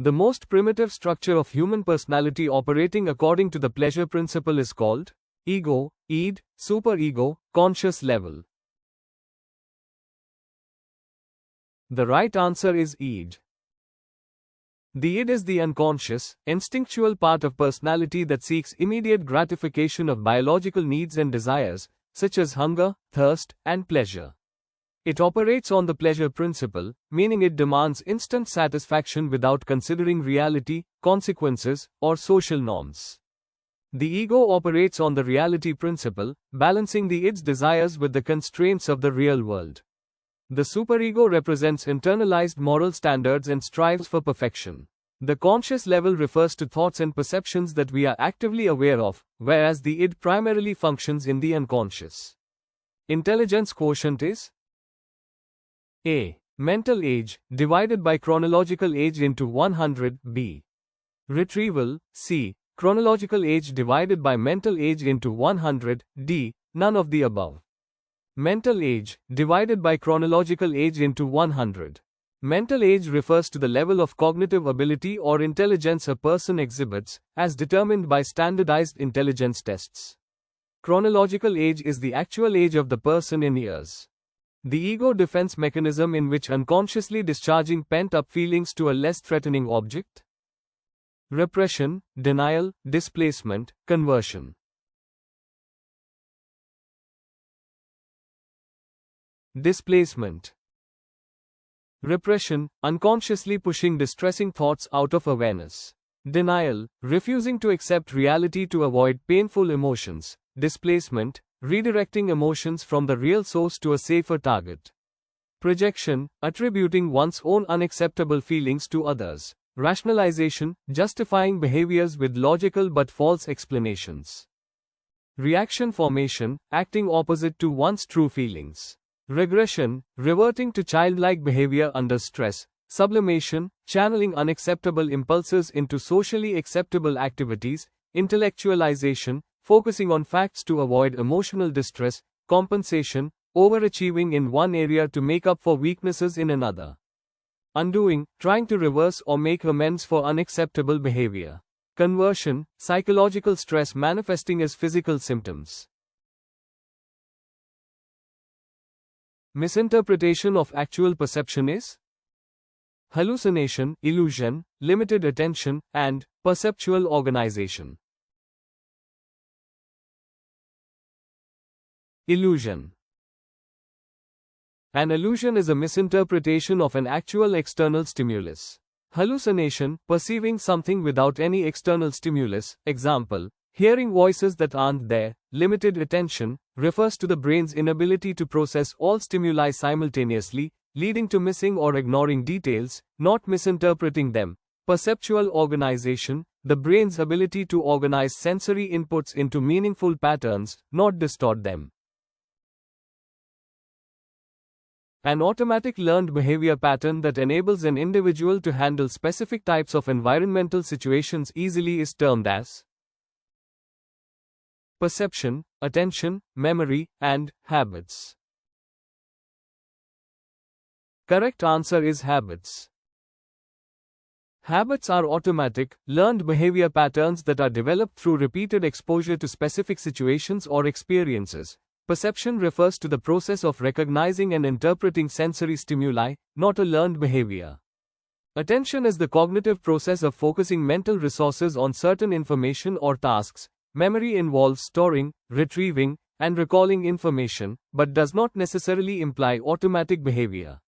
The most primitive structure of human personality operating according to the pleasure principle is called ego, id, superego, conscious level. The right answer is id. The id is the unconscious, instinctual part of personality that seeks immediate gratification of biological needs and desires, such as hunger, thirst, and pleasure. It operates on the pleasure principle, meaning it demands instant satisfaction without considering reality, consequences, or social norms. The ego operates on the reality principle, balancing the id's desires with the constraints of the real world. The superego represents internalized moral standards and strives for perfection. The conscious level refers to thoughts and perceptions that we are actively aware of, whereas the id primarily functions in the unconscious. Intelligence quotient is A. Mental age, divided by chronological age into 100, B. Retrieval, C. Chronological age divided by mental age into 100, D. None of the above. Mental age, divided by chronological age into 100. Mental age refers to the level of cognitive ability or intelligence a person exhibits, as determined by standardized intelligence tests. Chronological age is the actual age of the person in years. The ego defense mechanism in which unconsciously discharging pent-up feelings to a less threatening object. Repression, denial, displacement, conversion. Displacement. Repression, unconsciously pushing distressing thoughts out of awareness. Denial, refusing to accept reality to avoid painful emotions. Displacement, redirecting emotions from the real source to a safer target. Projection, attributing one's own unacceptable feelings to others. Rationalization, justifying behaviors with logical but false explanations. Reaction formation, acting opposite to one's true feelings. Regression, reverting to childlike behavior under stress. Sublimation, channeling unacceptable impulses into socially acceptable activities. Intellectualization, focusing on facts to avoid emotional distress. Compensation, overachieving in one area to make up for weaknesses in another. Undoing, trying to reverse or make amends for unacceptable behavior. Conversion, psychological stress manifesting as physical symptoms. Misinterpretation of actual perception is hallucination, illusion, limited attention, and perceptual organization. Illusion. An illusion is a misinterpretation of an actual external stimulus. Hallucination, perceiving something without any external stimulus, example, hearing voices that aren't there. Limited attention, refers to the brain's inability to process all stimuli simultaneously, leading to missing or ignoring details, not misinterpreting them. Perceptual organization, the brain's ability to organize sensory inputs into meaningful patterns, not distort them. An automatic learned behavior pattern that enables an individual to handle specific types of environmental situations easily is termed as perception, attention, memory, and habits. Correct answer is habits. Habits are automatic, learned behavior patterns that are developed through repeated exposure to specific situations or experiences. Perception refers to the process of recognizing and interpreting sensory stimuli, not a learned behavior. Attention is the cognitive process of focusing mental resources on certain information or tasks. Memory involves storing, retrieving, and recalling information, but does not necessarily imply automatic behavior.